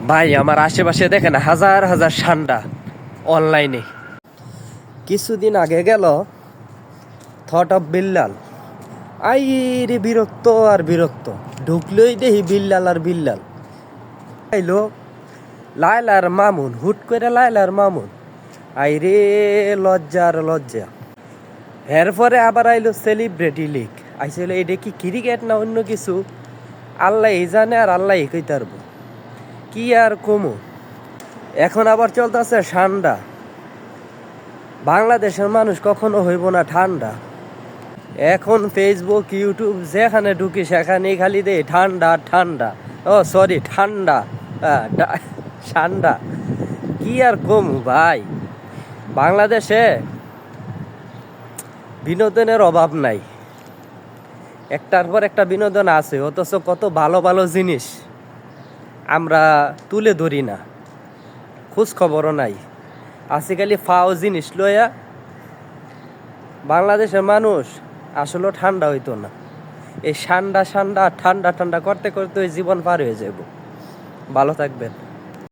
ভাই আমার আশেপাশে দেখেন হাজার হাজার সান্ডা অনলাইনে। কিছুদিন আগে গেল থট অফ বিল্লাল, আই রে বিরক্ত আর বিরক্ত, ঢুকলেই দেখি বিল্লাল আর বিল্লাল। আইলো লায়লার মামুন, হুট করে লায়লার মামুন, আই রে লজ্জা আর লজ্জা। এরপরে আবার আইলো সেলিব্রিটি লিগ, আইছিল এটা কি ক্রিকেট না অন্য কিছু, আল্লাহ জানে আর আল্লাহ কইতে পারবো কি আর কমু। এখন আবার চলতেছে ঠান্ডা, বাংলাদেশের মানুষ কখনো হইব না ঠান্ডা। এখন ফেসবুক ইউটিউব যেখানে ঢুকি সেখানেই খালি দে ঠান্ডা ঠান্ডা, ও সরি ঠান্ডা, ঠান্ডা। কি আর কমু ভাই, বাংলাদেশে বিনোদনের অভাব নাই, একটার পর একটা বিনোদন আছে, অথচ কত ভালো ভালো জিনিস আমরা তুলে ধরি না, খোঁজ খবরও নাই। আজকালি ফাও জিনিস লইয়া বাংলাদেশের মানুষ আসলে ঠান্ডা হইতো না। এই ঠান্ডা ঠান্ডা ঠান্ডা ঠান্ডা করতে করতে ওই জীবন পার হয়ে যাব। ভালো থাকবেন।